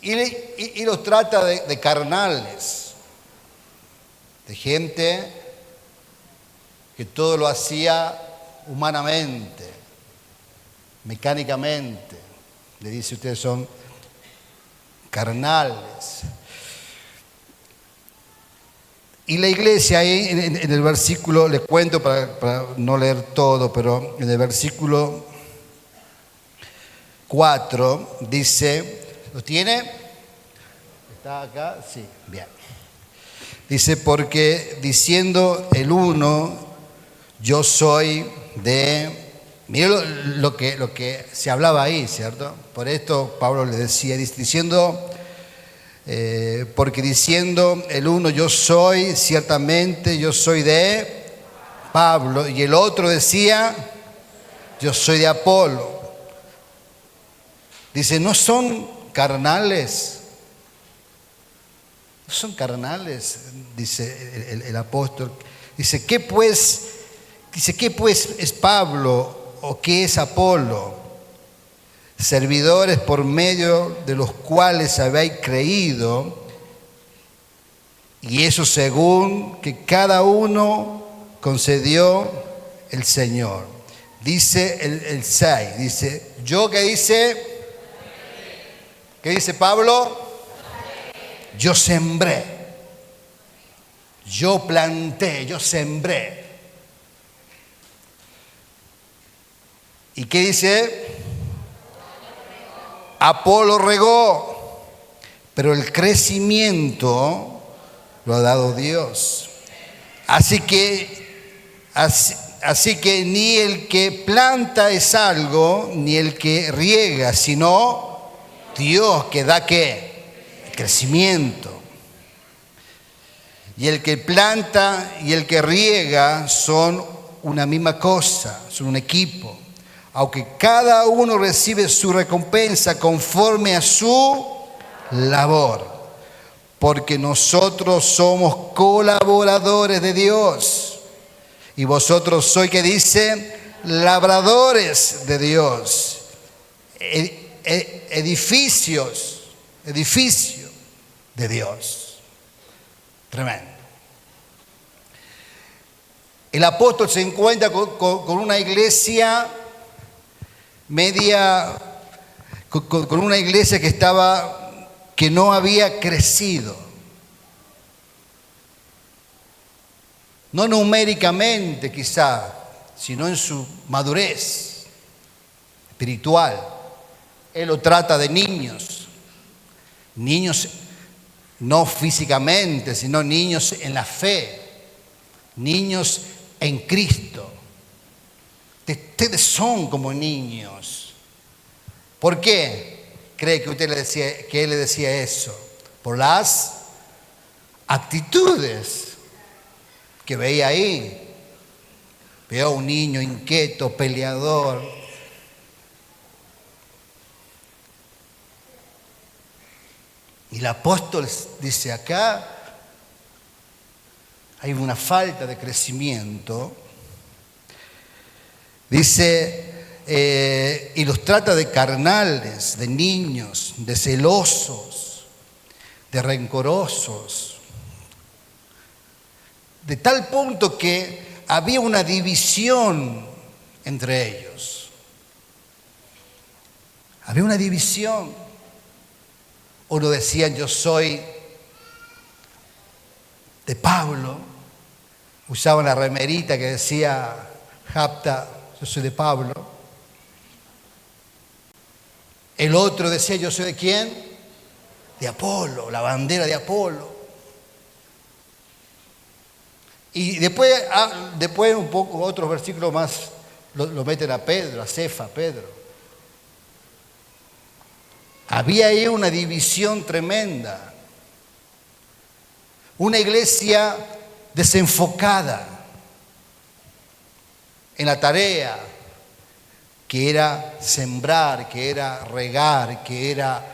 y los trata de carnales, de gente que todo lo hacía humanamente, mecánicamente. Le dice, ustedes son carnales. Y la iglesia ahí en el versículo, les cuento para no leer todo, pero en el versículo 4 dice, ¿lo tiene? ¿Está acá? Sí, bien. Dice, porque diciendo el uno, yo soy de... Miren lo que se hablaba ahí, ¿cierto? Por esto Pablo le decía, diciendo... porque diciendo el uno, yo soy, ciertamente yo soy de Pablo, y el otro decía, yo soy de Apolo. Dice, ¿no son carnales? ¿No son carnales? Dice el apóstol. Dice, ¿qué pues es Pablo o qué es Apolo? Servidores por medio de los cuales habéis creído, y eso según que cada uno concedió el Señor. Dice el 6, dice, ¿yo qué dice? ¿Qué dice Pablo? Yo sembré, yo planté, yo sembré. ¿Y qué dice? Apolo regó, pero el crecimiento lo ha dado Dios. Así que ni el que planta es algo, ni el que riega, sino Dios que da ¿qué? Crecimiento. Y el que planta y el que riega son una misma cosa, son un equipo. Aunque cada uno recibe su recompensa conforme a su labor. Porque nosotros somos colaboradores de Dios. Y vosotros sois, ¿qué dice? Labradores de Dios. Edificio de Dios. Tremendo. El apóstol se encuentra con una iglesia con una iglesia que no había crecido, no numéricamente quizá, sino en su madurez espiritual. Él lo trata de niños no físicamente, sino niños en la fe, niños en Cristo. Ustedes son como niños. ¿Por qué cree que él le decía eso? Por las actitudes que veía ahí. Veo a un niño inquieto, peleador. Y el apóstol dice acá, hay una falta de crecimiento. Dice, y los trata de carnales, de niños, de celosos, de rencorosos. De tal punto que había una división entre ellos. Había una división. Uno decían, yo soy de Pablo. Usaban la remerita que decía, Japta, yo soy de Pablo. El otro decía, ¿yo soy de quién? De Apolo, la bandera de Apolo. Y después un poco, otros versículos más, lo meten a Pedro, a Cefa, Pedro. Había ahí una división tremenda. Una iglesia desenfocada en la tarea que era sembrar, que era regar, que era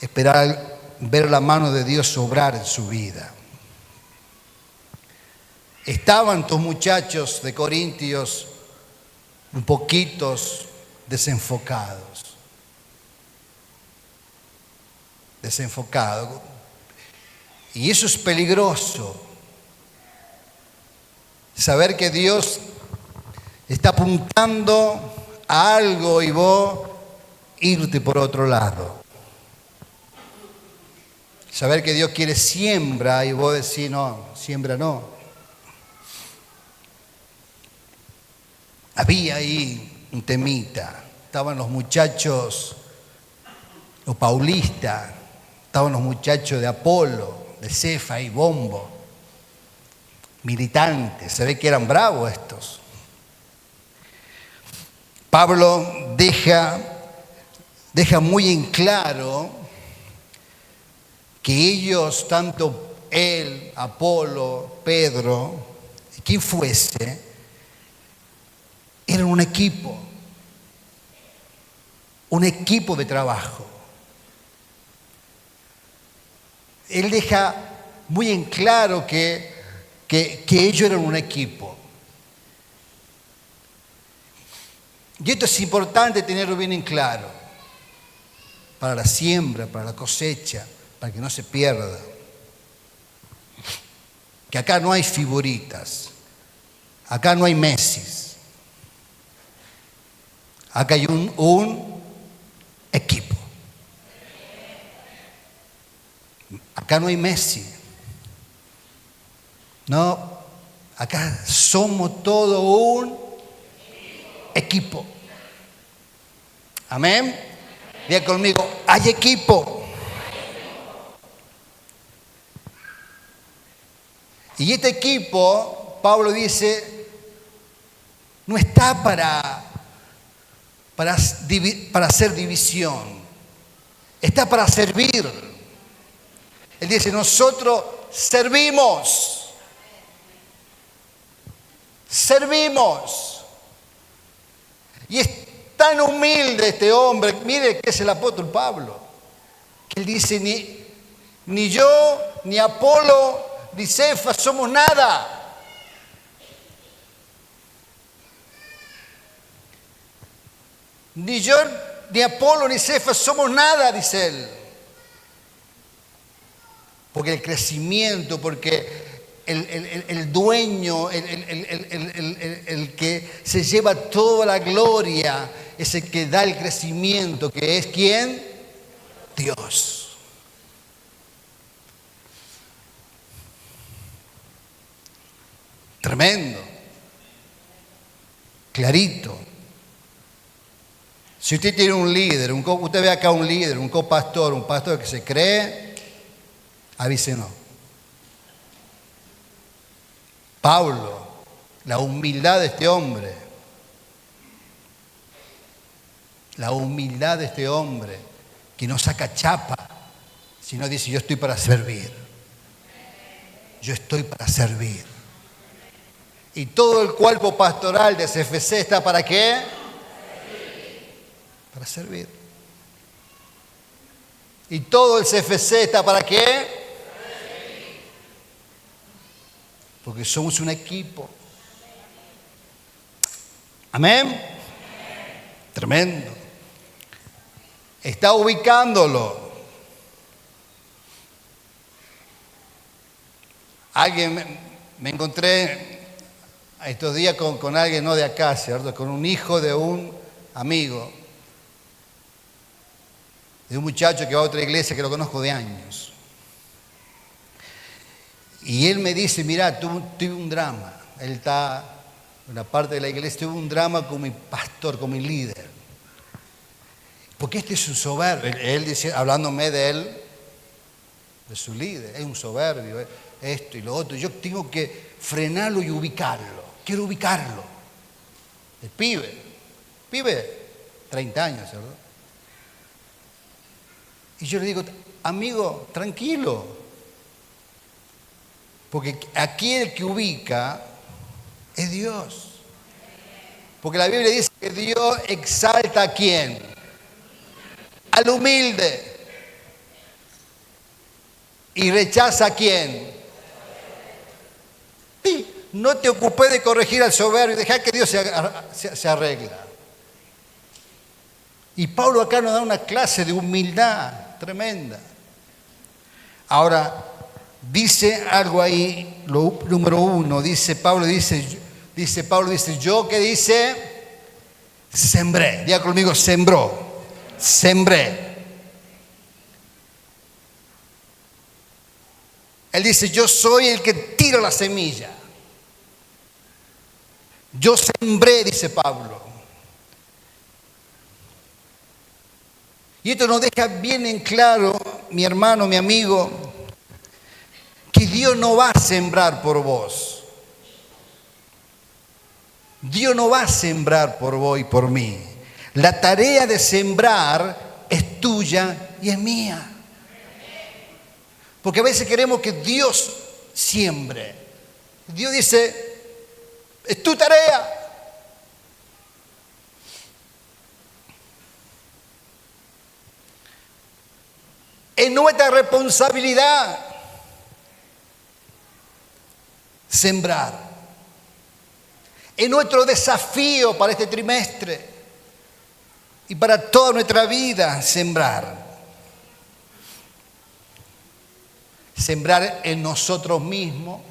esperar ver la mano de Dios obrar en su vida. Estaban estos muchachos de Corintios un poquitos desenfocados. desenfocado. Y eso es peligroso. Saber que Dios está apuntando a algo y vos irte por otro lado. Saber que Dios quiere siembra y vos decís, no, siembra no. Había ahí un temita. Estaban los muchachos, los paulistas, estaban los muchachos de Apolo, de Cefa y Bombo, militantes. Se ve que eran bravos estos. Pablo deja muy en claro que ellos, tanto él, Apolo, Pedro, quien fuese, eran un equipo de trabajo. Él deja muy en claro que ellos eran un equipo. Y esto es importante tenerlo bien en claro, para la siembra, para la cosecha, para que no se pierda. Que acá no hay figuritas, acá no hay Messi, acá hay un equipo. Acá no hay Messi. No, acá somos todo un equipo. Amén. Diga conmigo, hay equipo. Y este equipo, Pablo dice, no está para hacer división, está para servir. Él dice, nosotros servimos. Y es tan humilde este hombre, mire que es el apóstol Pablo, que él dice, ni yo, ni Apolo, ni Cefa somos nada. Ni yo, ni Apolo, ni Cefa somos nada, dice él. Porque el crecimiento, porque el dueño, el que se lleva toda la gloria, es el que da el crecimiento, que es ¿quién? Dios. Tremendo. Clarito. Si usted tiene un líder, usted ve acá un líder, un copastor, un pastor que se cree, avísenos. Pablo, la humildad de este hombre, que no saca chapa, sino dice, yo estoy para servir. Yo estoy para servir. Y todo el cuerpo pastoral de CFC está ¿para qué? Para servir. Y todo el CFC está ¿para qué? Porque somos un equipo. Amén. Tremendo. Está ubicándolo. Me encontré estos días con alguien no de acá, ¿cierto? Con un hijo de un amigo, de un muchacho que va a otra iglesia que lo conozco de años. Y él me dice, mira, tuve un drama. Él está en una parte de la iglesia, tuve un drama con mi pastor, con mi líder. Porque este es un soberbio. Él dice, hablándome de él, de su líder, es un soberbio, esto y lo otro. Yo tengo que frenarlo y ubicarlo. Quiero ubicarlo. El pibe, 30 años, ¿verdad? Y yo le digo, amigo, tranquilo. Porque aquí el que ubica es Dios. Porque la Biblia dice que Dios exalta ¿a quién? Al humilde. Y rechaza ¿a quién? Sí, no te ocupes de corregir al soberbio, deja que Dios se arregla. Y Pablo acá nos da una clase de humildad tremenda. Ahora, dice algo ahí, lo número uno, Pablo dice, yo que dice, sembré. Diga conmigo, sembró, sembré. Él dice, yo soy el que tira la semilla. Yo sembré, dice Pablo. Y esto nos deja bien en claro, mi hermano, mi amigo, que Dios no va a sembrar por vos. Dios no va a sembrar por vos y por mí. La tarea de sembrar es tuya y es mía. Porque a veces queremos que Dios siembre. Dios dice, es tu tarea. Es nuestra responsabilidad sembrar. Es nuestro desafío para este trimestre y para toda nuestra vida sembrar. Sembrar en nosotros mismos.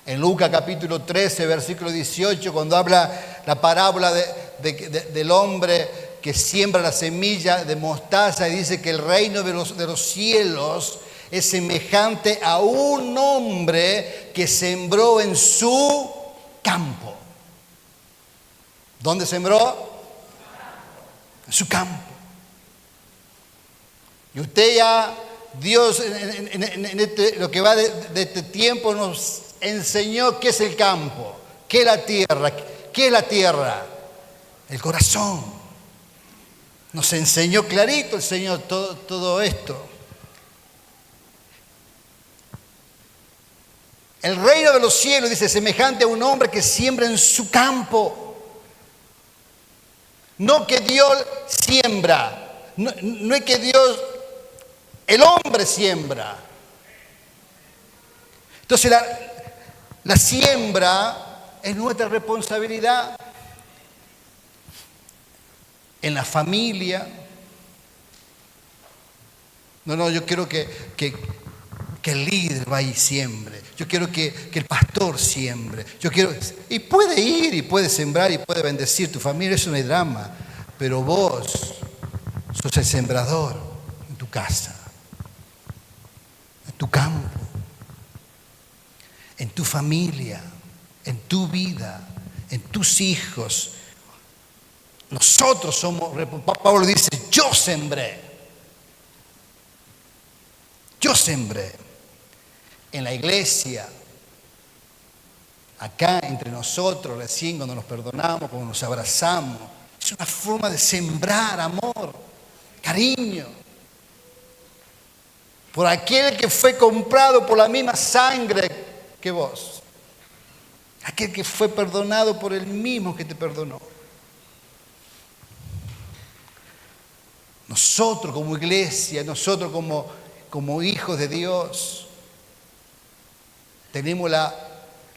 En Lucas capítulo 13, versículo 18, cuando habla la parábola del hombre que siembra la semilla de mostaza y dice que el reino de los cielos es semejante a un hombre que sembró en su campo. ¿Dónde sembró? En su campo. Y usted ya, Dios en lo que va de este tiempo nos enseñó qué es el campo, qué es la tierra. ¿Qué es la tierra? El corazón. Nos enseñó clarito el Señor todo esto. El reino de los cielos, dice, semejante a un hombre que siembra en su campo. No que Dios siembra, no es que Dios, el hombre siembra. Entonces la siembra es nuestra responsabilidad. En la familia. No, yo quiero que el líder vaya y siembre. Yo quiero que el pastor siembre. Y puede ir y puede sembrar y puede bendecir tu familia, eso no hay drama. Pero vos sos el sembrador en tu casa, en tu campo, en tu familia, en tu vida, en tus hijos. Nosotros somos, Pablo dice, yo sembré. Yo sembré. En la iglesia, acá entre nosotros, recién cuando nos perdonamos, cuando nos abrazamos, es una forma de sembrar amor, cariño. Por aquel que fue comprado por la misma sangre que vos. Aquel que fue perdonado por el mismo que te perdonó. Nosotros como iglesia, nosotros como hijos de Dios, tenemos la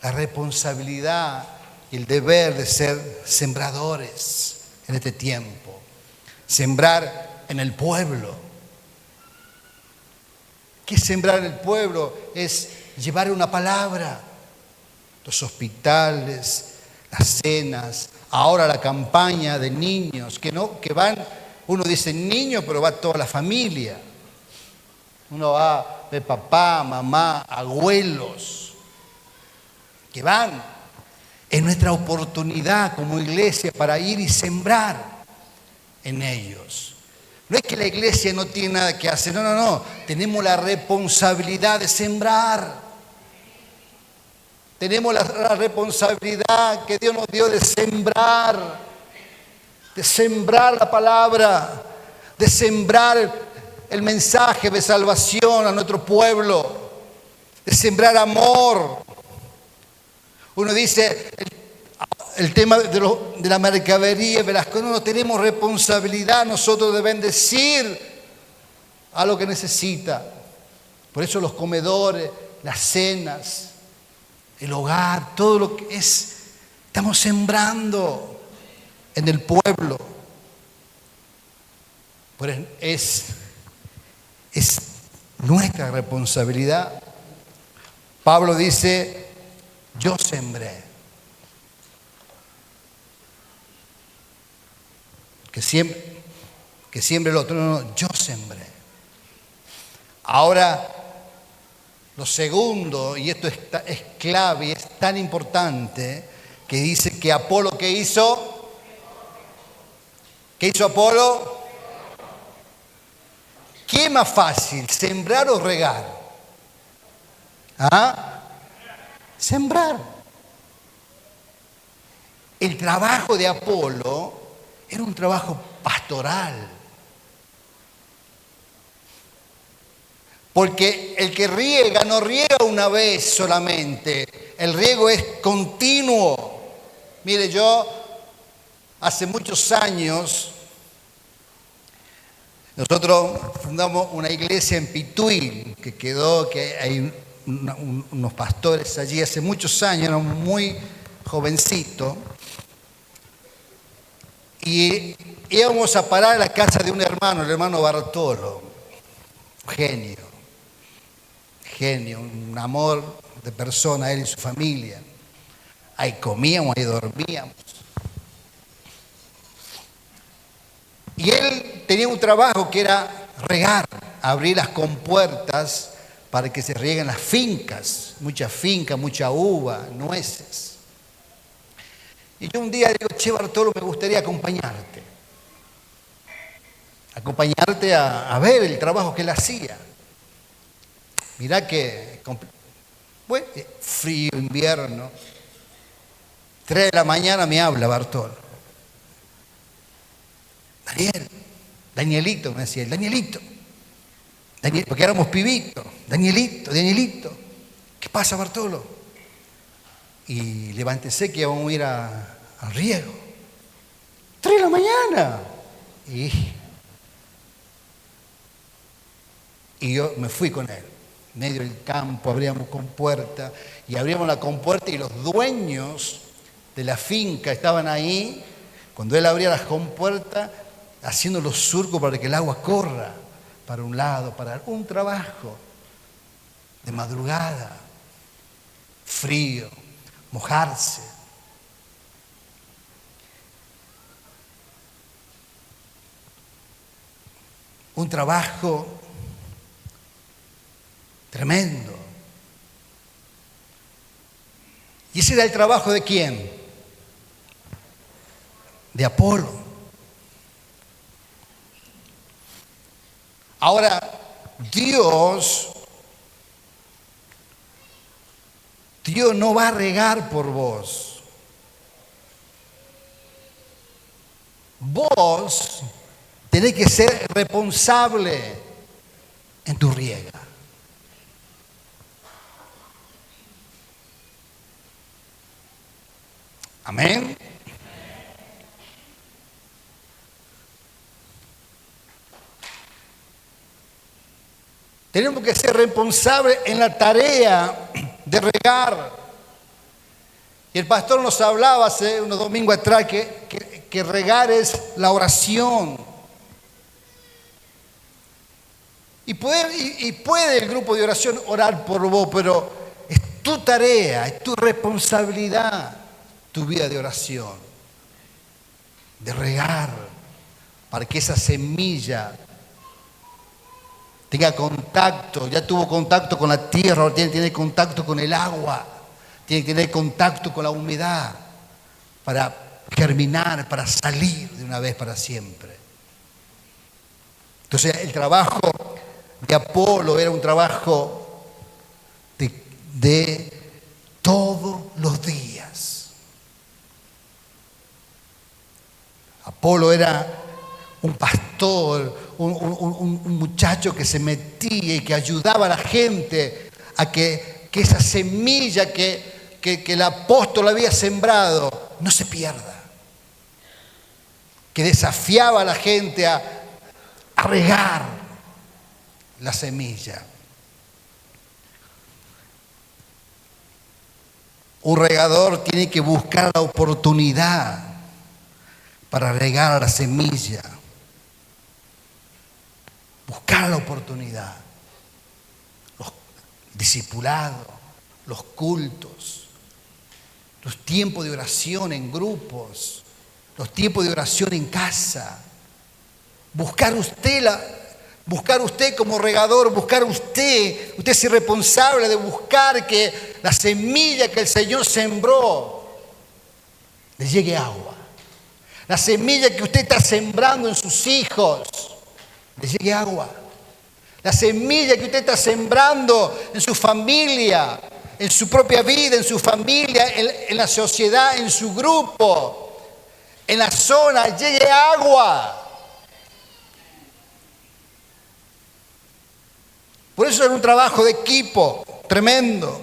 responsabilidad y el deber de ser sembradores en este tiempo. Sembrar en el pueblo. ¿Qué es sembrar en el pueblo? Es llevar una palabra. Los hospitales, las cenas, ahora la campaña de niños, que van, uno dice niños, pero va toda la familia. Uno va de papá, mamá, abuelos, que van. Es nuestra oportunidad como iglesia para ir y sembrar en ellos. No es que la iglesia no tiene nada que hacer, no. Tenemos la responsabilidad de sembrar. Tenemos la responsabilidad que Dios nos dio de sembrar la palabra, de sembrar el mensaje de salvación a nuestro pueblo, de sembrar amor. Uno dice el tema de la mercadería, de las cosas, no tenemos responsabilidad nosotros de bendecir a lo que necesita. Por eso los comedores, las cenas, el hogar, todo lo que es, estamos sembrando en el pueblo. Pero es nuestra responsabilidad. Pablo dice, yo sembré. Que siembre el otro. No, yo sembré. Ahora, lo segundo, y esto es clave y es tan importante, que dice que Apolo, ¿qué hizo? ¿Qué hizo Apolo? ¿Qué es más fácil, sembrar o regar? ¿Ah? Sembrar. El trabajo de Apolo era un trabajo pastoral. Porque el que riega no riega una vez solamente, el riego es continuo. Mire, yo hace muchos años, nosotros fundamos una iglesia en Pituí, que hay unos pastores allí hace muchos años, eran muy jovencitos, y íbamos a parar a la casa de un hermano, el hermano Bartolo, genio, un amor de persona, él y su familia. Ahí comíamos, ahí dormíamos. Y él tenía un trabajo que era regar, abrir las compuertas para que se rieguen las fincas, mucha uva, nueces. Y yo un día le digo, che Bartolo, me gustaría acompañarte a ver el trabajo que él hacía. Mirá que, bueno, frío, invierno, 3 de la mañana me habla Bartolo. Danielito, me decía él, Danielito, porque éramos pibitos, Danielito, ¿qué pasa Bartolo? Y levántese que vamos a ir al riego. 3 de la mañana. Y yo me fui con él. En medio del campo, abríamos compuerta y abríamos la compuerta y los dueños de la finca estaban ahí, cuando él abría las compuertas, haciendo los surcos para que el agua corra para un lado, para un trabajo de madrugada, frío, mojarse. Un trabajo tremendo. ¿Y ese era el trabajo de quién? De Apolo. Ahora, Dios no va a regar por vos. Vos tenés que ser responsable en tu riega. Amén. Tenemos que ser responsables en la tarea de regar. Y el pastor nos hablaba hace unos domingos atrás que regar es la oración. Y puede el grupo de oración orar por vos, pero es tu tarea, es tu responsabilidad, tu vida de oración, de regar, para que esa semilla tenga contacto, ya tuvo contacto con la tierra, ahora tiene que tener contacto con el agua, tiene que tener contacto con la humedad, para germinar, para salir de una vez para siempre. Entonces el trabajo de Apolo era un trabajo de todos los días. Apolo era un pastor, un muchacho que se metía y que ayudaba a la gente a que esa semilla que el apóstol había sembrado no se pierda. Que desafiaba a la gente a regar la semilla. Un regador tiene que buscar la oportunidad para regar la semilla. Buscar la oportunidad. discipulado, los cultos, los tiempos de oración en grupos, los tiempos de oración en casa. Buscar usted como regador, usted es responsable de buscar que la semilla que el Señor sembró le llegue agua. La semilla que usted está sembrando en sus hijos le llegue agua. La semilla que usted está sembrando en su familia, en su propia vida, en su familia, en la sociedad, en su grupo, en la zona, llegue agua. Por eso es un trabajo de equipo tremendo.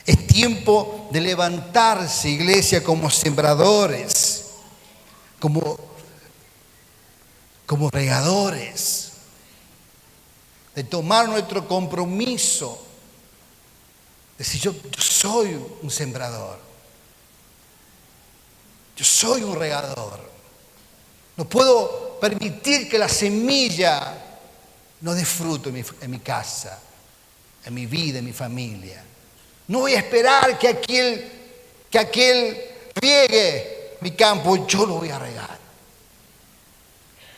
Es tiempo de levantarse, iglesia, como sembradores, como regadores, de tomar nuestro compromiso, de decir yo soy un sembrador, yo soy un regador. No puedo permitir que la semilla no dé fruto en mi casa, en mi vida, en mi familia. No voy a esperar que aquel riegue mi campo, yo lo voy a regar.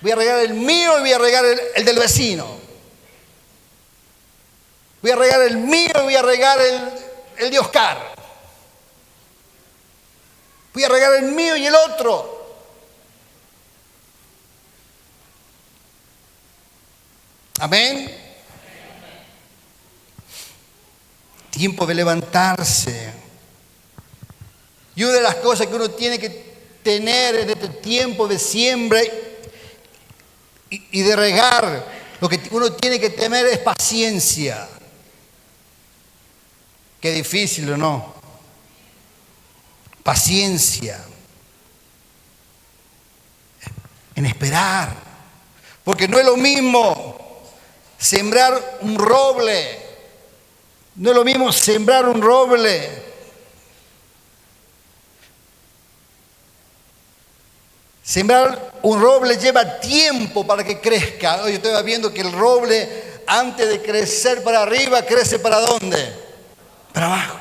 Voy a regar el mío y voy a regar el del vecino. Voy a regar el mío y voy a regar el de Oscar. Voy a regar el mío y el otro. Amén. Tiempo de levantarse. Y una de las cosas que uno tiene que tener en este tiempo de siembra y de regar, lo que uno tiene que tener es paciencia. Qué difícil, ¿o no? Paciencia. En esperar. Porque no es lo mismo sembrar un roble. No es lo mismo sembrar un roble. Sembrar un roble lleva tiempo para que crezca. Hoy yo estaba viendo que el roble, antes de crecer para arriba, crece ¿para dónde? Para abajo.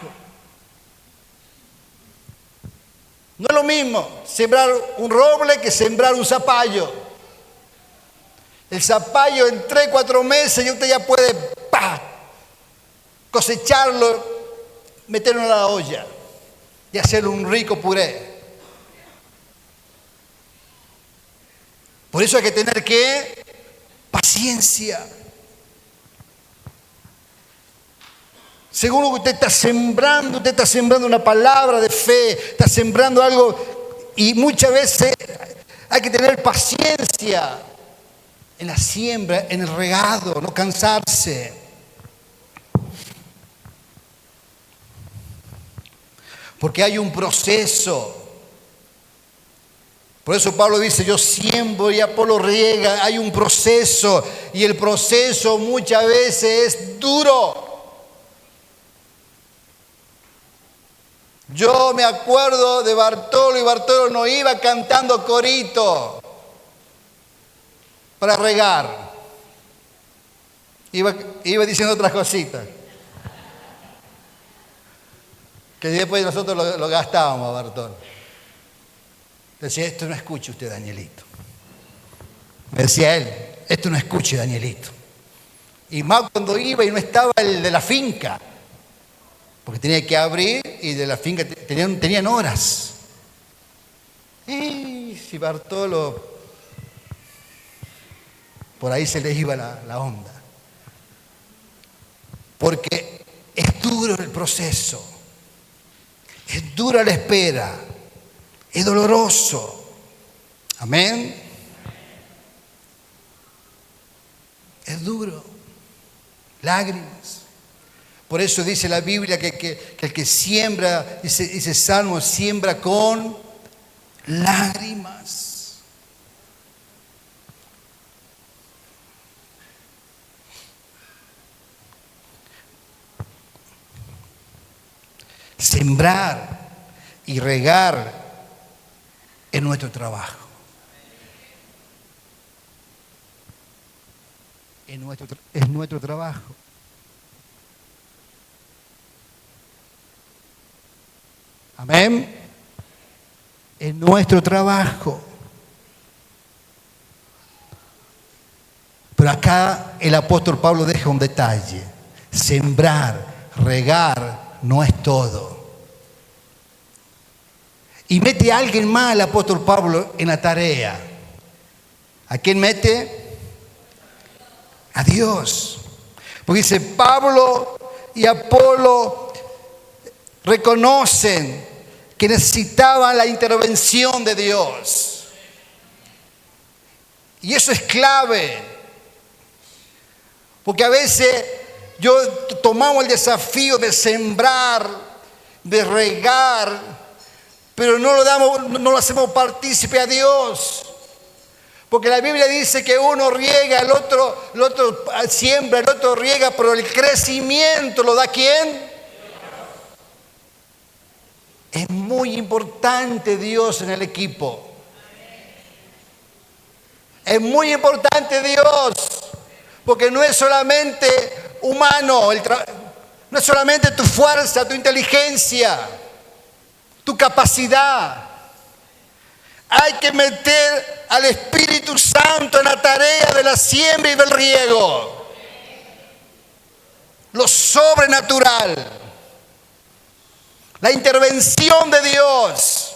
No es lo mismo sembrar un roble que sembrar un zapallo. El zapallo en 3-4 meses y usted ya puede cosecharlo, meterlo en la olla y hacerle un rico puré. Por eso hay que tener paciencia. Según lo que usted está sembrando una palabra de fe, está sembrando algo, y muchas veces hay que tener paciencia en la siembra, en el regado, no cansarse. Porque hay un proceso. Por eso Pablo dice, yo siembro y Apolo riega, hay un proceso, y el proceso muchas veces es duro. Yo me acuerdo de Bartolo, y Bartolo no iba cantando corito para regar. Iba diciendo otras cositas. Que después nosotros lo gastábamos a Bartolo. Decía, esto no escuche usted, Danielito. Me decía él, esto no escuche, Danielito. Y más cuando iba y no estaba el de la finca. Porque tenía que abrir y de la finca tenían horas. Y si Bartolo, por ahí se les iba la onda. Porque es duro el proceso. Es dura la espera. Es doloroso. Amén. Es duro. Lágrimas. Por eso dice la Biblia que el que siembra, dice Salmo, siembra con lágrimas. Sembrar y regar es nuestro trabajo. Es nuestro trabajo. Amén. Es nuestro trabajo. Pero acá el apóstol Pablo deja un detalle. Sembrar, regar, no es todo. Y mete a alguien más el apóstol Pablo en la tarea. ¿A quién mete? A Dios. Porque dice, Pablo y Apolo reconocen que necesitaban la intervención de Dios. Y eso es clave. Porque a veces tomamos el desafío de sembrar, de regar, pero no lo hacemos partícipe a Dios. Porque la Biblia dice que uno riega, el otro siembra, el otro riega, pero el crecimiento lo da ¿quién? Es muy importante Dios en el equipo. Es muy importante Dios, porque no es solamente humano, no es solamente tu fuerza, tu inteligencia, tu capacidad. Hay que meter al Espíritu Santo en la tarea de la siembra y del riego. Lo sobrenatural. La intervención de Dios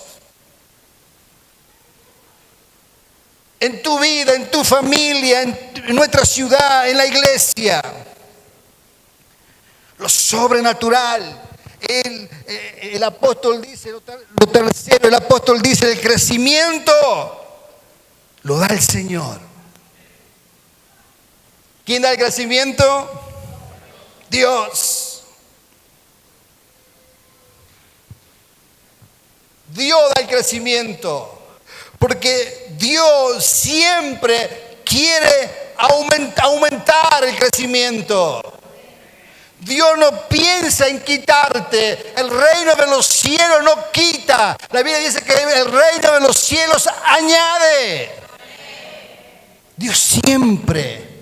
en tu vida, en tu familia, en nuestra ciudad, en la iglesia. Lo sobrenatural. El apóstol dice, lo tercero, el apóstol dice, el crecimiento lo da el Señor. ¿Quién da el crecimiento? Dios. Dios da el crecimiento. Porque Dios siempre quiere aumentar el crecimiento. Dios no piensa en quitarte. El reino de los cielos no quita. La Biblia dice que el reino de los cielos añade. Dios siempre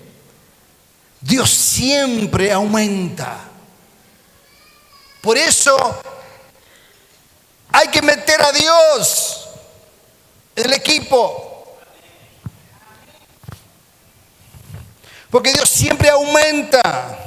aumenta. Por eso hay que meter a Dios en el equipo. Porque Dios siempre aumenta.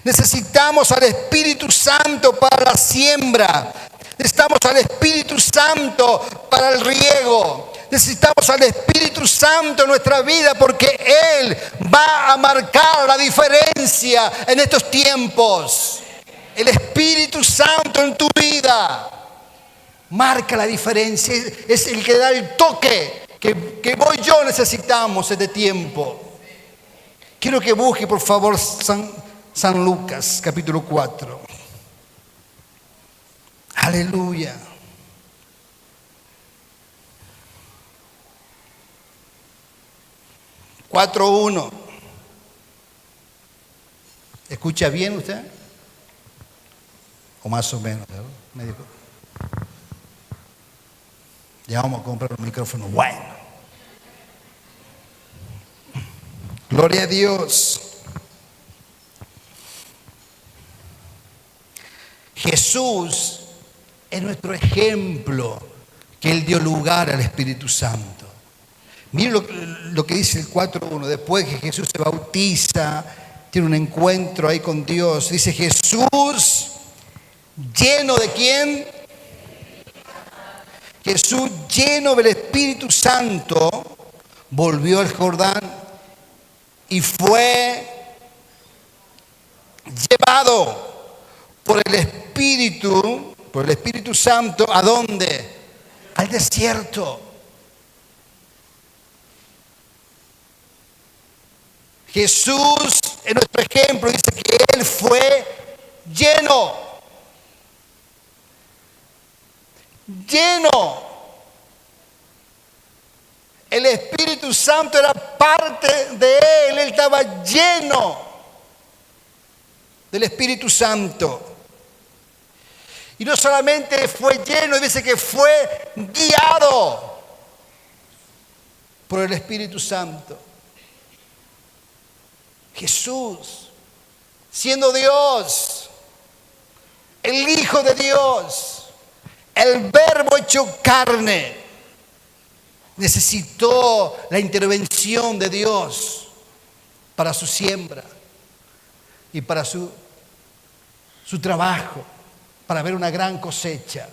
Necesitamos al Espíritu Santo para la siembra. Necesitamos al Espíritu Santo para el riego. Necesitamos al Espíritu Santo en nuestra vida porque Él va a marcar la diferencia en estos tiempos. El Espíritu Santo en tu vida marca la diferencia. Es el que da el toque que vos y yo necesitamos este tiempo. Quiero que busque, por favor, San Lucas, capítulo 4. Aleluya. Cuatro 1. ¿Escucha bien usted? O más o menos, ¿verdad? Me dijo. Ya vamos a comprar un micrófono bueno. Gloria a Dios. Jesús es nuestro ejemplo que Él dio lugar al Espíritu Santo. Miren lo que dice el 4.1. Después que Jesús se bautiza, tiene un encuentro ahí con Dios. Dice Jesús, ¿lleno de quién? Jesús, lleno del Espíritu Santo, volvió al Jordán y fue llevado por el Espíritu Santo, ¿a dónde? Al desierto. Jesús, en nuestro ejemplo, dice que Él fue lleno. El Espíritu Santo era parte de Él. Él estaba lleno del Espíritu Santo. Y no solamente fue lleno, dice que fue guiado por el Espíritu Santo. Jesús, siendo Dios, el Hijo de Dios, el Verbo hecho carne, necesitó la intervención de Dios para su siembra y para su trabajo, para ver una gran cosecha.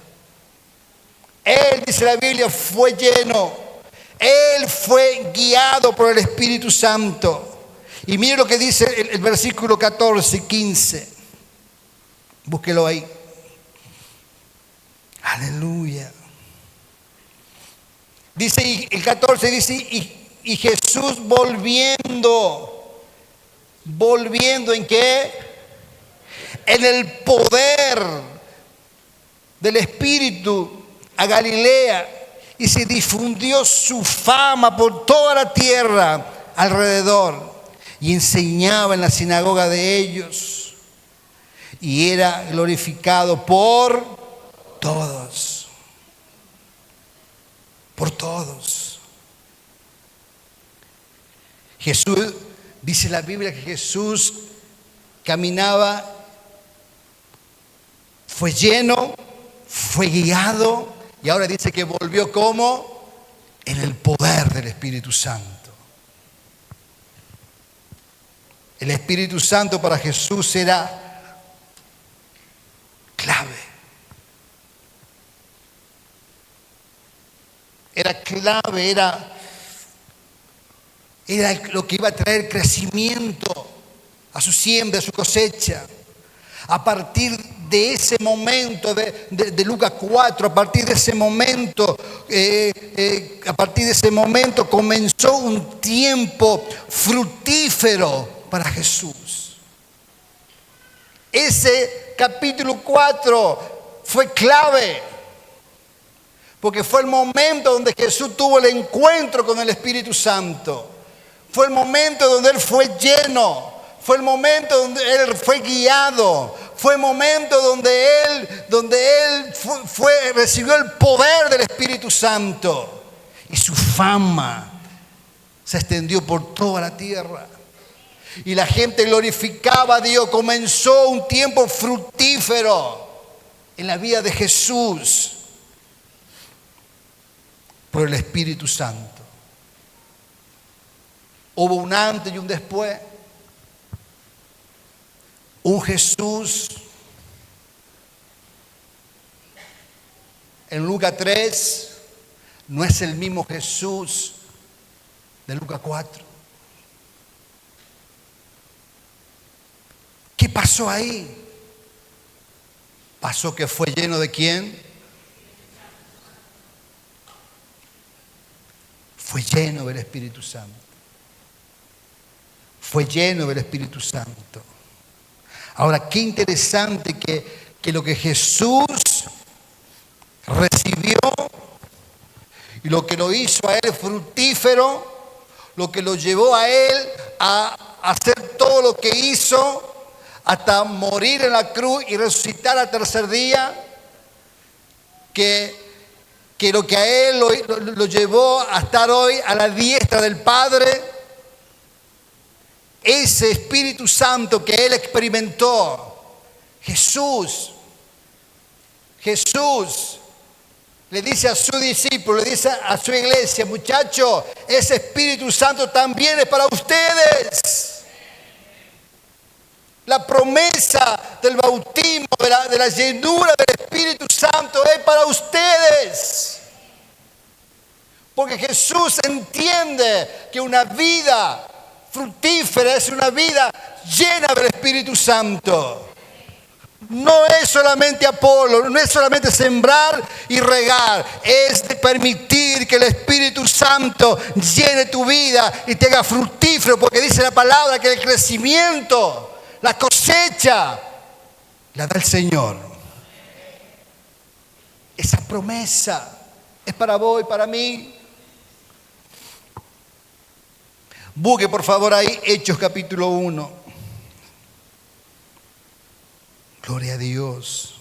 Él, dice la Biblia, fue lleno. Él fue guiado por el Espíritu Santo. Y mire lo que dice el versículo 14 y 15. Búsquelo ahí. Aleluya. Dice, y el 14 dice, y Jesús volviendo ¿en qué? En el poder del Espíritu a Galilea, y se difundió su fama por toda la tierra alrededor, y enseñaba en la sinagoga de ellos, y era glorificado por todos. Por todos. Jesús, dice la Biblia que Jesús caminaba, fue lleno, fue guiado, y ahora dice que volvió como en el poder del Espíritu Santo. El Espíritu Santo para Jesús era clave. Era clave, era lo que iba a traer crecimiento a su siembra, a su cosecha. A partir de ese momento de Lucas 4, a partir de ese momento, comenzó un tiempo fructífero para Jesús. Ese capítulo 4 fue clave, porque fue el momento donde Jesús tuvo el encuentro con el Espíritu Santo. Fue el momento donde Él fue lleno. Fue el momento donde Él fue guiado. Fue el momento donde Él recibió el poder del Espíritu Santo. Y su fama se extendió por toda la tierra. Y la gente glorificaba a Dios. Comenzó un tiempo fructífero en la vida de Jesús por el Espíritu Santo. Hubo un antes y un después. Un Jesús en Lucas 3 no es el mismo Jesús de Lucas 4. ¿Qué pasó ahí? Pasó que fue lleno de ¿quién? Fue lleno del Espíritu Santo. Fue lleno del Espíritu Santo. Ahora, qué interesante que lo que Jesús recibió y lo que lo hizo a Él fructífero, lo que lo llevó a Él a hacer todo lo que hizo hasta morir en la cruz y resucitar al tercer día, que lo que a Él lo llevó a estar hoy a la diestra del Padre. Ese Espíritu Santo que Él experimentó, Jesús le dice a su discípulo, le dice a su iglesia: muchachos, ese Espíritu Santo también es para ustedes. La promesa del bautismo, de la llenura del Espíritu Santo es para ustedes. Porque Jesús entiende que una vida fructífera es una vida llena del Espíritu Santo. No es solamente Apolo, no es solamente sembrar y regar, es permitir que el Espíritu Santo llene tu vida y te haga fructífero, porque dice la palabra que el crecimiento, la cosecha, la da el Señor. Esa promesa es para vos y para mí. Busque por favor ahí Hechos capítulo 1. Gloria a Dios.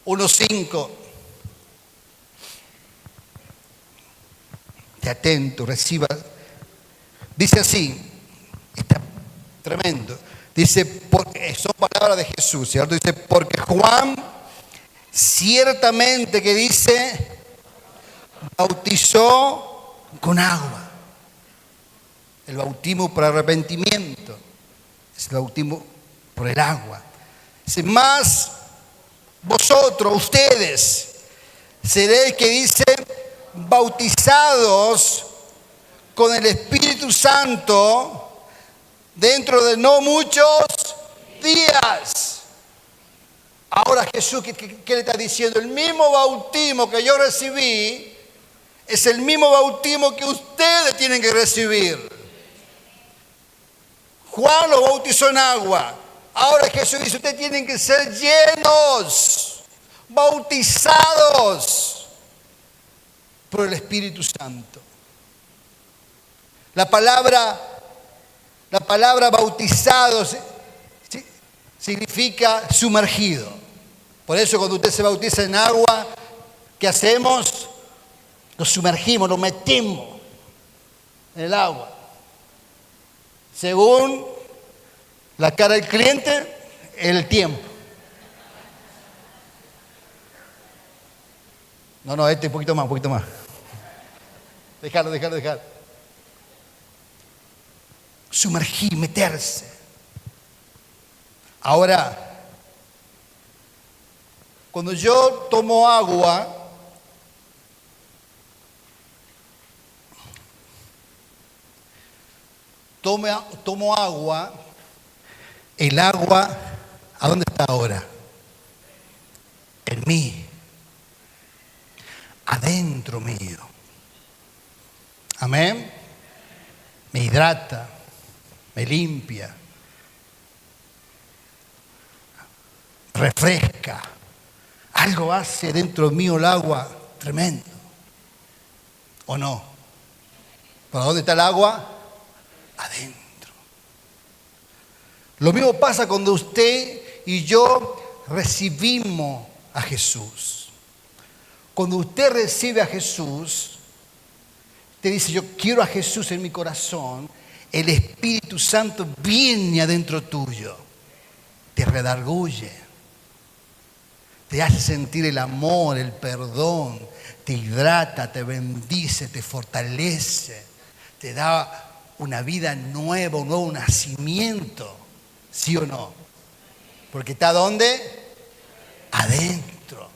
Uno 5. esté atento, reciba. Dice así, está tremendo. Dice, son palabras de Jesús, ¿cierto? Dice, porque Juan ciertamente que dice, bautizó con agua. El bautismo por arrepentimiento es el bautismo por el agua. Dice, más vosotros, ustedes, seréis que dice, bautizados con el Espíritu Santo dentro de no muchos días. Ahora Jesús, ¿qué le está diciendo? El mismo bautismo que yo recibí es el mismo bautismo que ustedes tienen que recibir. Juan los bautizó en agua. Ahora Jesús dice, ustedes tienen que ser llenos, bautizados por el Espíritu Santo. La palabra bautizado significa sumergido. Por eso cuando usted se bautiza en agua, ¿qué hacemos? Nos sumergimos, nos metemos en el agua. Según la cara del cliente, el tiempo. No, un poquito más. Dejar. Sumergir, meterse. Ahora, cuando yo tomo agua, tomo agua, el agua, ¿a dónde está ahora? En mí, adentro mío. Amén. Me hidrata, me limpia, refresca. Algo hace dentro mío el agua tremendo. ¿O no? ¿Para dónde está el agua? Adentro. Lo mismo pasa cuando usted y yo recibimos a Jesús. Cuando usted recibe a Jesús, te dice, yo quiero a Jesús en mi corazón, el Espíritu Santo viene adentro tuyo, te redarguye, te hace sentir el amor, el perdón, te hidrata, te bendice, te fortalece, te da una vida nueva, un nuevo nacimiento, ¿sí o no? Porque está ¿dónde? Adentro.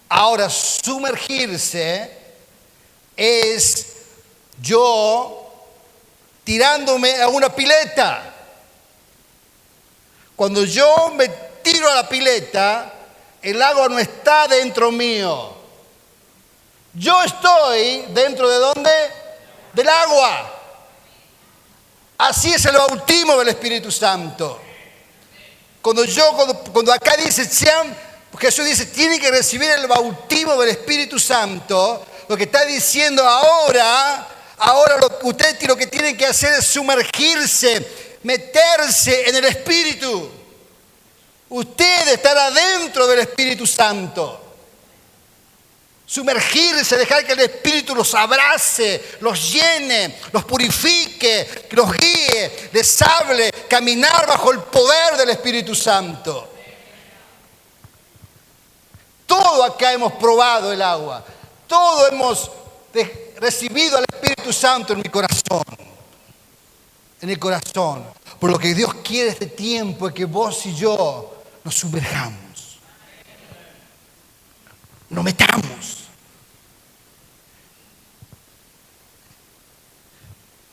Ahora, sumergirse es yo tirándome a una pileta. Cuando yo me tiro a la pileta, el agua no está dentro mío. Yo estoy dentro de ¿dónde? Del agua. Así es el bautismo del Espíritu Santo. Cuando acá dice, Jesús dice, tiene que recibir el bautismo del Espíritu Santo, lo que está diciendo ahora ustedes lo que tienen que hacer es sumergirse, meterse en el Espíritu. Ustedes están adentro del Espíritu Santo. Sumergirse, dejar que el Espíritu los abrace, los llene, los purifique, los guíe, les hable, caminar bajo el poder del Espíritu Santo. Todo acá hemos probado el agua, todo hemos recibido al Espíritu Santo en mi corazón, en el corazón. Por lo que Dios quiere este tiempo es que vos y yo nos sumerjamos, nos metamos.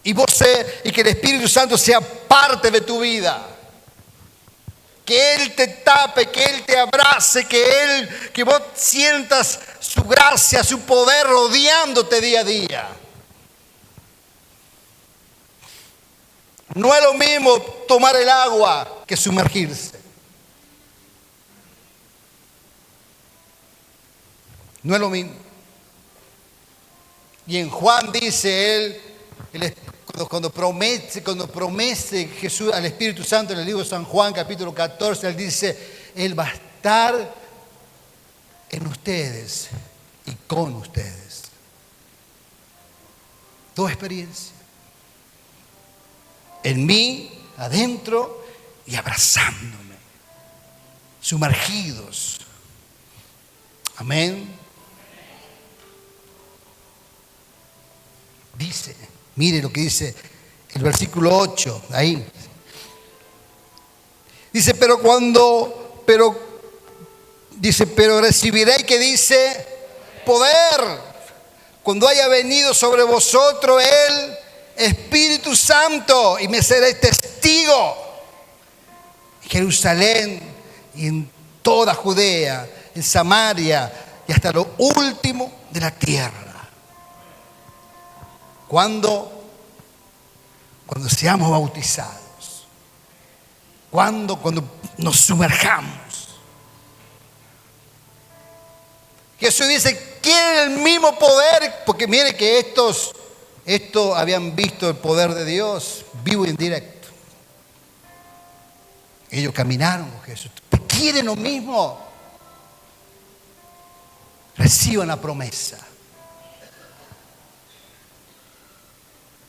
Y que el Espíritu Santo sea parte de tu vida. Que Él te tape, que Él te abrace, que vos sientas su gracia, su poder rodeándote día a día. No es lo mismo tomar el agua que sumergirse. No es lo mismo. Y en Juan dice cuando promete Jesús al Espíritu Santo en el libro de San Juan, capítulo 14, Él dice, Él va a estar en ustedes y con ustedes. Tu experiencia. En mí, adentro y abrazándome. Sumergidos. Amén. Dice, mire lo que dice el versículo 8, ahí. Dice, pero recibiréis, que dice, poder, cuando haya venido sobre vosotros el Espíritu Santo, y me seréis testigo en Jerusalén y en toda Judea, en Samaria y hasta lo último de la tierra. Cuando seamos bautizados, cuando nos sumerjamos. Jesús dice, ¿quieren el mismo poder? Porque mire que estos habían visto el poder de Dios vivo y en directo. Ellos caminaron con Jesús. ¿Quieren lo mismo? Reciban la promesa.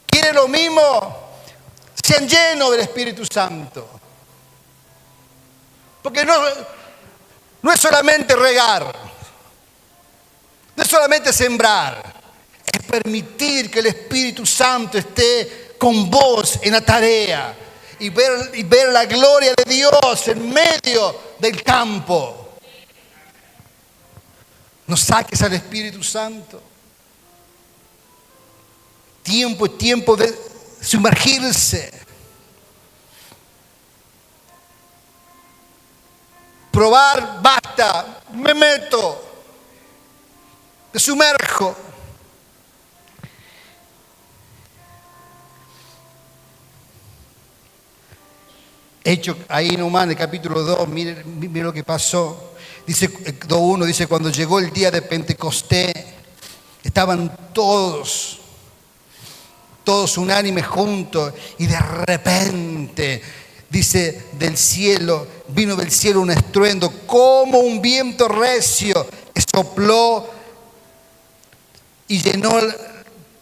¿Quieren lo mismo? Sean llenos del Espíritu Santo. Porque no es solamente regar, no es solamente sembrar, es permitir que el Espíritu Santo esté con vos en la tarea y ver la gloria de Dios en medio del campo. No saques al Espíritu Santo. Tiempo de sumergirse. Probar, basta, me meto, me sumerjo. Hecho ahí nomás en el capítulo 2, mire lo que pasó. Dice 2:1, dice, cuando llegó el día de Pentecostés, estaban todos unánimes juntos, y de repente, dice, vino del cielo un estruendo como un viento recio que sopló y llenó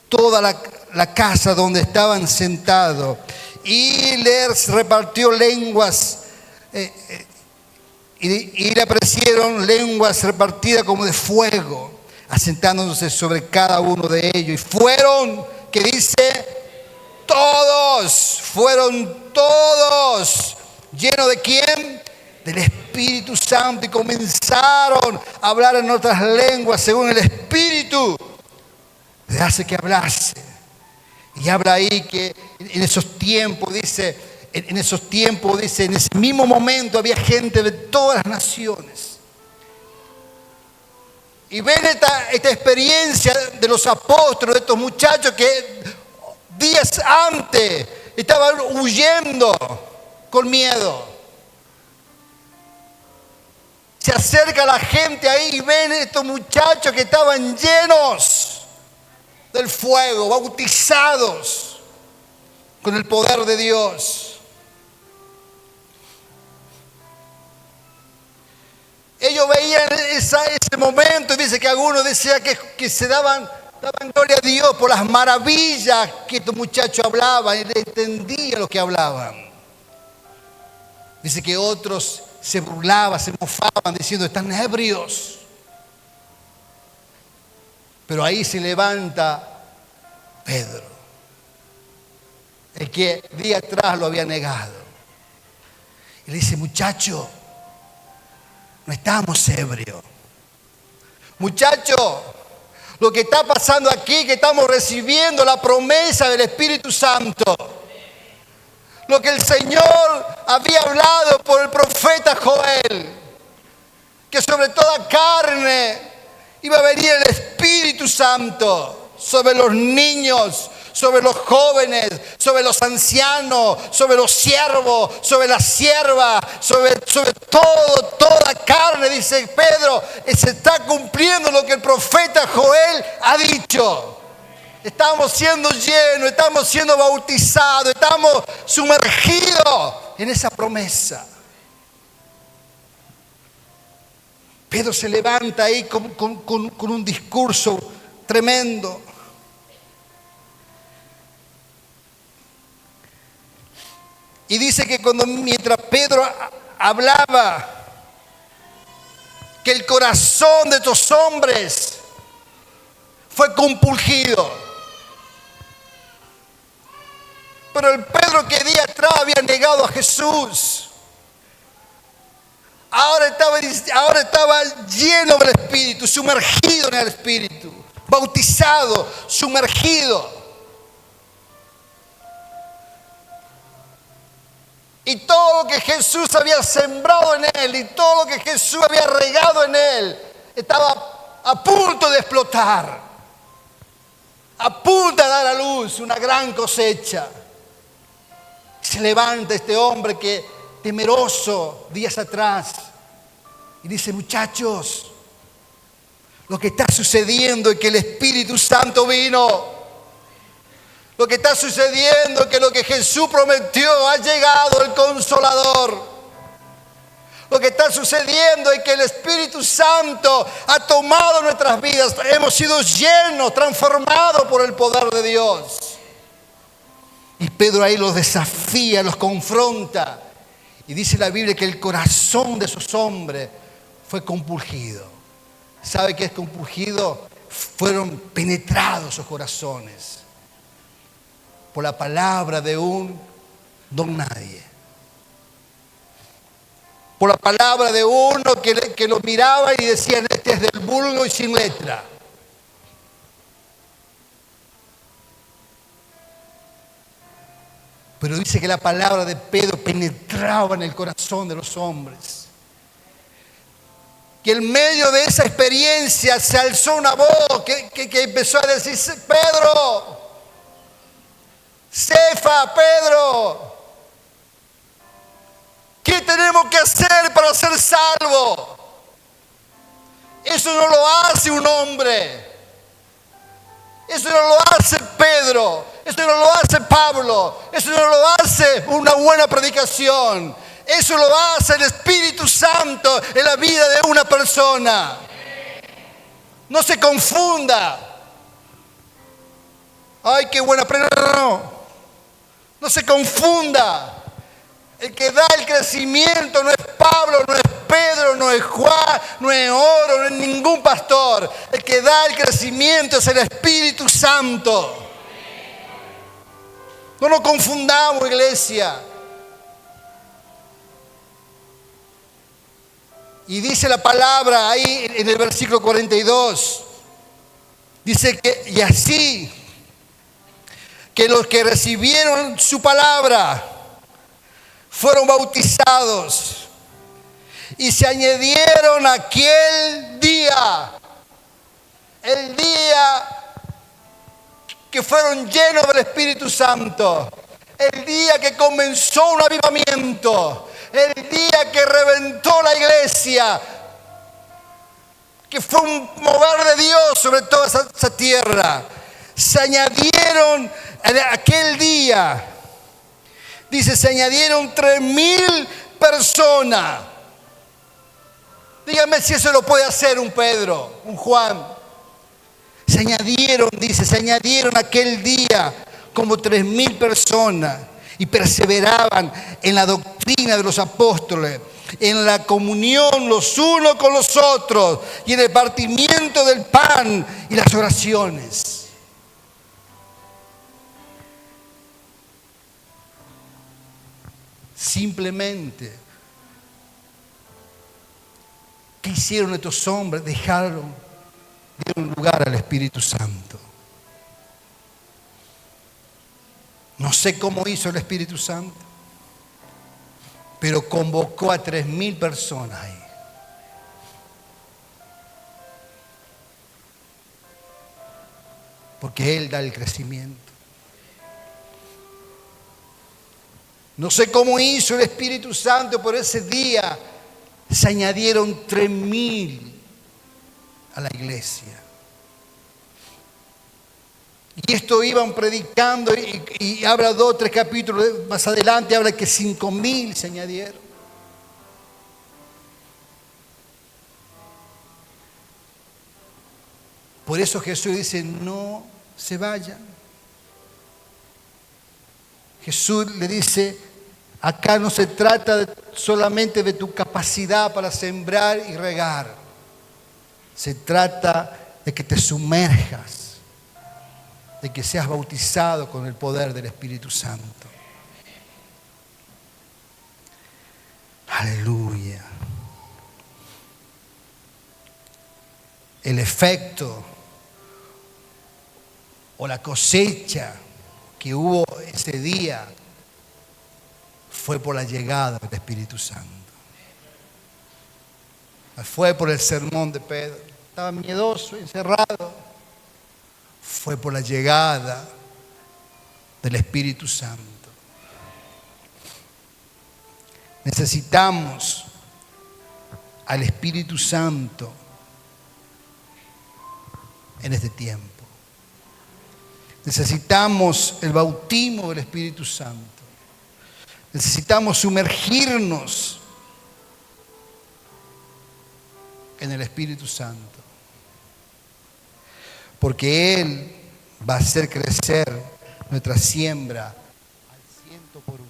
toda la casa donde estaban sentados, y les repartió lenguas y le aparecieron lenguas repartidas como de fuego, asentándose sobre cada uno de ellos, y fueron, que dice, fueron todos llenos ¿de quién? Del Espíritu Santo, y comenzaron a hablar en otras lenguas según el Espíritu le hace que hablase. Y habla ahí que en esos tiempos, dice, en ese mismo momento había gente de todas las naciones. Y ven esta experiencia de los apóstoles, de estos muchachos que días antes estaban huyendo con miedo. Se acerca la gente ahí y ven estos muchachos que estaban llenos del fuego, bautizados con el poder de Dios. Ellos veían ese momento, y dice que algunos decían que se daban gloria a Dios por las maravillas que estos muchachos hablaban, y entendían lo que hablaban. Dice que otros se burlaban, se mofaban diciendo, están ebrios. Pero ahí se levanta Pedro, el que día atrás lo había negado. Y le dice, muchacho, no estamos ebrios. Muchacho, lo que está pasando aquí, que estamos recibiendo la promesa del Espíritu Santo. Lo que el Señor había hablado por el profeta Joel, que sobre toda carne iba a venir el Espíritu Santo sobre los niños, sobre los jóvenes, sobre los ancianos, sobre los siervos, sobre las siervas, sobre toda carne, dice Pedro. Se está cumpliendo lo que el profeta Joel ha dicho. Estamos siendo llenos, estamos siendo bautizados, estamos sumergidos en esa promesa. Pedro se levanta ahí con un discurso tremendo. Y dice que mientras Pedro hablaba, que el corazón de estos hombres fue compungido. Pero el Pedro que día atrás había negado a Jesús, ahora estaba lleno del Espíritu, sumergido en el Espíritu, bautizado, sumergido. Y todo lo que Jesús había sembrado en él y todo lo que Jesús había regado en él estaba a punto de explotar, a punto de dar a luz una gran cosecha. Se levanta este hombre que temeroso días atrás y dice: muchachos, lo que está sucediendo es que el Espíritu Santo vino. Lo que está sucediendo es que lo que Jesús prometió ha llegado, el Consolador. Lo que está sucediendo es que el Espíritu Santo ha tomado nuestras vidas. Hemos sido llenos, transformados por el poder de Dios. Y Pedro ahí los desafía, los confronta. Y dice la Biblia que el corazón de esos hombres fue compungido. ¿Sabe qué es compungido? Fueron penetrados sus corazones por la palabra de un don nadie. Por la palabra de uno que lo miraba y decía: este es del vulgo y sin letra. Pero dice que la palabra de Pedro penetraba en el corazón de los hombres. Que en medio de esa experiencia se alzó una voz que empezó a decir: Pedro, Cefa, Pedro, ¿qué tenemos que hacer para ser salvos? Eso no lo hace un hombre. Eso no lo hace Pedro. Eso no lo hace Pablo. Eso no lo hace una buena predicación. Eso lo hace el Espíritu Santo en la vida de una persona. No se confunda. Ay, qué buena predicación. No se confunda. El que da el crecimiento no es Pablo, no es Pedro, no es Juan, no es Oro, no es ningún pastor. El que da el crecimiento es el Espíritu Santo. No nos confundamos, iglesia. Y dice la palabra ahí en el versículo 42. Dice que, y así, que los que recibieron su palabra fueron bautizados y se añadieron aquel día, el día que fueron llenos del Espíritu Santo, el día que comenzó un avivamiento, el día que reventó la iglesia, que fue un mover de Dios sobre toda esa tierra. Se añadieron en aquel día, dice, se añadieron 3,000 personas. Dígame si eso lo puede hacer un Pedro, un Juan. Se añadieron, dice, se añadieron aquel día como 3,000 personas y perseveraban en la doctrina de los apóstoles, en la comunión los unos con los otros y en el partimiento del pan y las oraciones. Simplemente, ¿qué hicieron estos hombres? Dieron lugar al Espíritu Santo. No sé cómo hizo el Espíritu Santo, pero convocó a 3,000 personas ahí. Porque Él da el crecimiento. No sé cómo hizo el Espíritu Santo, pero ese día se añadieron 3,000 a la iglesia. Y esto iban predicando y habla 2 o 3 capítulos más adelante, habla que 5,000 se añadieron. Por eso Jesús dice, no se vayan. Jesús le dice Acá no se trata solamente de tu capacidad para sembrar y regar. Se trata de que te sumerjas, de que seas bautizado con el poder del Espíritu Santo. Aleluya. El efecto o la cosecha que hubo ese día fue por la llegada del Espíritu Santo. Fue por el sermón de Pedro. Estaba miedoso, encerrado. Fue por la llegada del Espíritu Santo. Necesitamos al Espíritu Santo en este tiempo. Necesitamos el bautismo del Espíritu Santo. Necesitamos sumergirnos en el Espíritu Santo. Porque Él va a hacer crecer nuestra siembra al 100 por 1.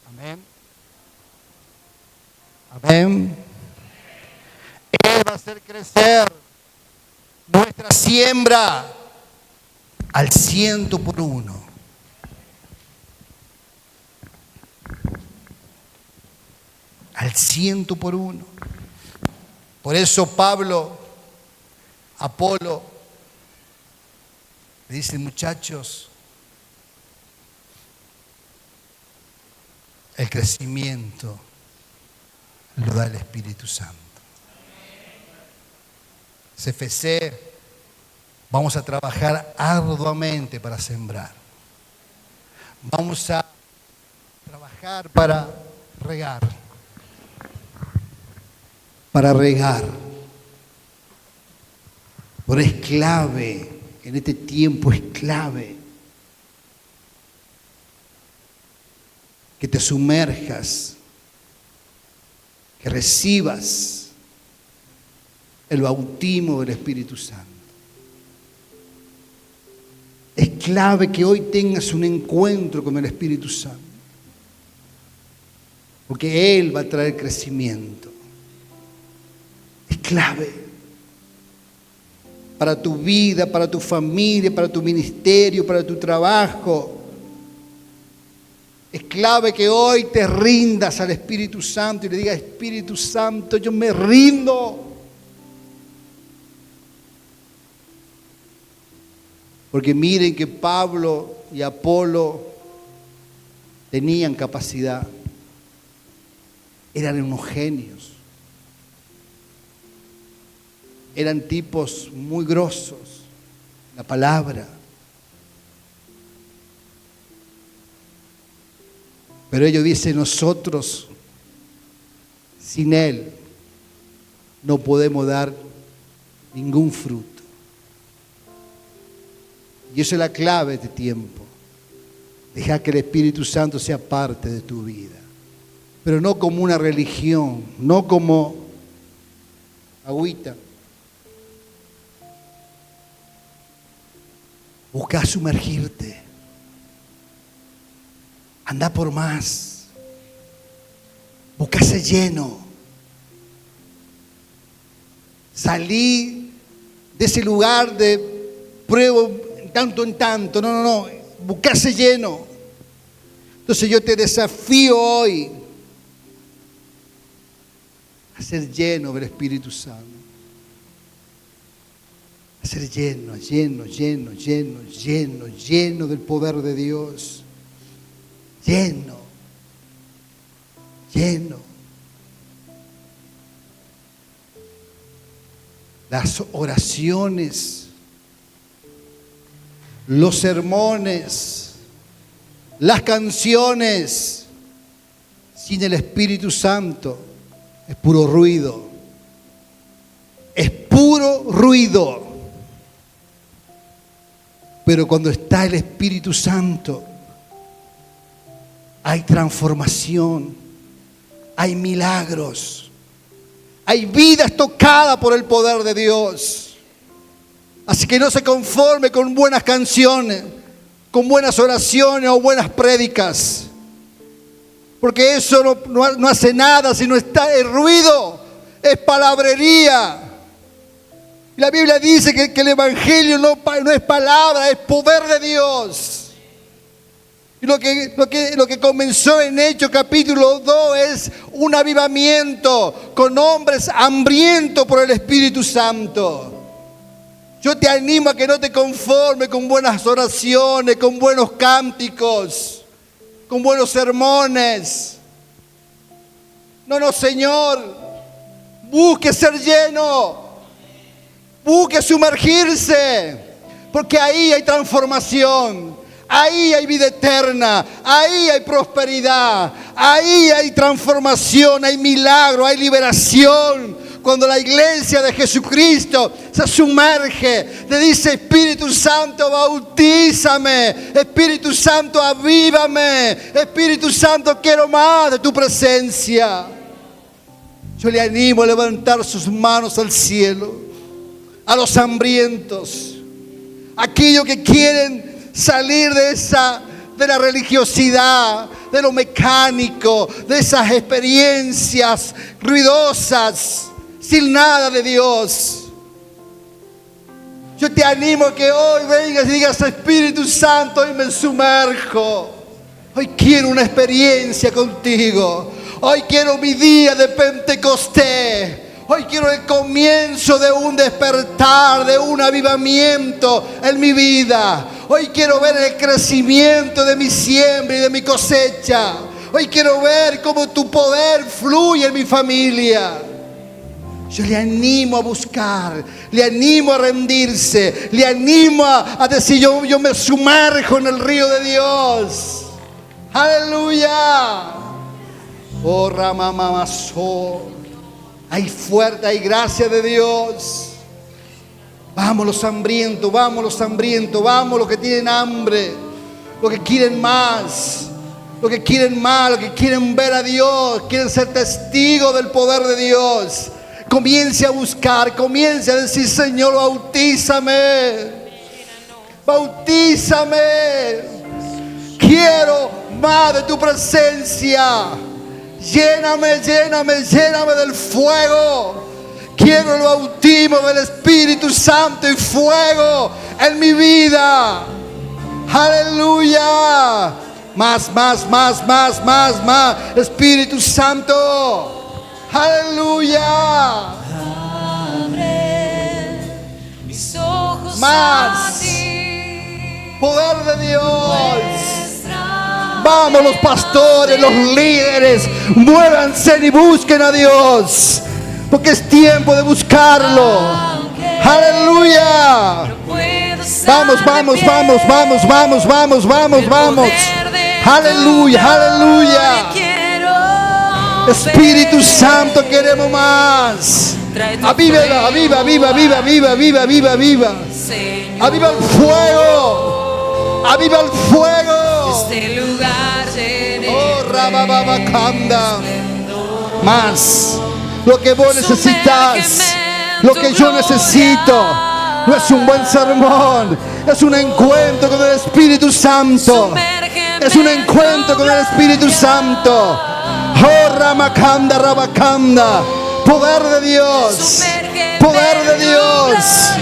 Amén. Amén. Él va a hacer crecer nuestra siembra al 100 por 1. Al 100 por 1. Por eso Pablo, Apolo, le dice: muchachos, el crecimiento lo da el Espíritu Santo. CFC, vamos a trabajar arduamente para sembrar. Vamos a trabajar para regar. Para regar. Pero es clave, en este tiempo es clave que te sumerjas, que recibas el bautismo del Espíritu Santo. Es clave que hoy tengas un encuentro con el Espíritu Santo, porque Él va a traer crecimiento. Es clave para tu vida, para tu familia, para tu ministerio, para tu trabajo. Es clave que hoy te rindas al Espíritu Santo y le digas: Espíritu Santo, yo me rindo. Porque miren que Pablo y Apolo tenían capacidad. Eran unos genios. Eran tipos muy grosos. La palabra. Pero ellos dicen: nosotros sin Él no podemos dar ningún fruto. Y eso es la clave de este tiempo. Deja que el Espíritu Santo sea parte de tu vida. Pero no como una religión, no como agüita. Busca sumergirte. Anda por más. Busca ser lleno. Salí de ese lugar de prueba tanto en tanto. No. Busca ser lleno. Entonces yo te desafío hoy a ser lleno del Espíritu Santo. A ser lleno del poder de Dios. Lleno. Las oraciones, los sermones, las canciones, sin el Espíritu Santo, es puro ruido. Es puro ruido. Pero cuando está el Espíritu Santo, hay transformación, hay milagros, hay vidas tocadas por el poder de Dios. Así que no se conforme con buenas canciones, con buenas oraciones o buenas prédicas. Porque eso no hace nada, sino está el ruido, es palabrería. Y la Biblia dice que el Evangelio no es palabra, es poder de Dios. Y lo que comenzó en Hechos capítulo 2 es un avivamiento con hombres hambrientos por el Espíritu Santo. Yo te animo a que no te conformes con buenas oraciones, con buenos cánticos, con buenos sermones. No, Señor, busque ser lleno, busque sumergirse, porque ahí hay transformación. Ahí hay vida eterna, ahí hay prosperidad, ahí hay transformación, hay milagro, hay liberación. Cuando la iglesia de Jesucristo se sumerge, le dice: Espíritu Santo, bautízame, Espíritu Santo, avívame, Espíritu Santo, quiero más de tu presencia. Yo le animo a levantar sus manos al cielo, a los hambrientos, aquellos que quieren salir de la religiosidad, de lo mecánico, de esas experiencias ruidosas, sin nada de Dios. Yo te animo a que hoy vengas y digas: Espíritu Santo, hoy me sumerjo. Hoy quiero una experiencia contigo. Hoy quiero mi día de Pentecostés. Hoy quiero el comienzo de un despertar, de un avivamiento en mi vida. Hoy quiero ver el crecimiento de mi siembra y de mi cosecha. Hoy quiero ver cómo tu poder fluye en mi familia. Yo le animo a buscar, le animo a rendirse, le animo a decir: yo me sumerjo en el río de Dios. Aleluya. Oh, Ramamamasó. Hay fuerza, hay gracia de Dios. Vamos los hambrientos, vamos los hambrientos, vamos los que tienen hambre, los que quieren más, los que quieren más, los que quieren ver a Dios, quieren ser testigos del poder de Dios. Comience a buscar, comience a decir: Señor, bautízame, bautízame. Quiero más de tu presencia. Lléname, lléname, lléname del fuego. Quiero el bautismo del Espíritu Santo y fuego en mi vida. Aleluya. Más. Espíritu Santo. Aleluya. Abre mis ojos Más. a ti. Poder de Dios. Muéstrame. Vamos los pastores, los líderes, muévanse y busquen a Dios, porque es tiempo de buscarlo. Aleluya. Vamos. Aleluya. Espíritu Santo, queremos más. Aviva. Aviva el fuego. Aviva el fuego. Este lugar Oh, Rabababacanda. Más. Lo que vos necesitas, lo que yo necesito, no es un buen sermón, es un encuentro con el Espíritu Santo. Es un encuentro con el Espíritu Santo. Oh, Ramakanda, Rabakanda. Poder de Dios. Poder de Dios.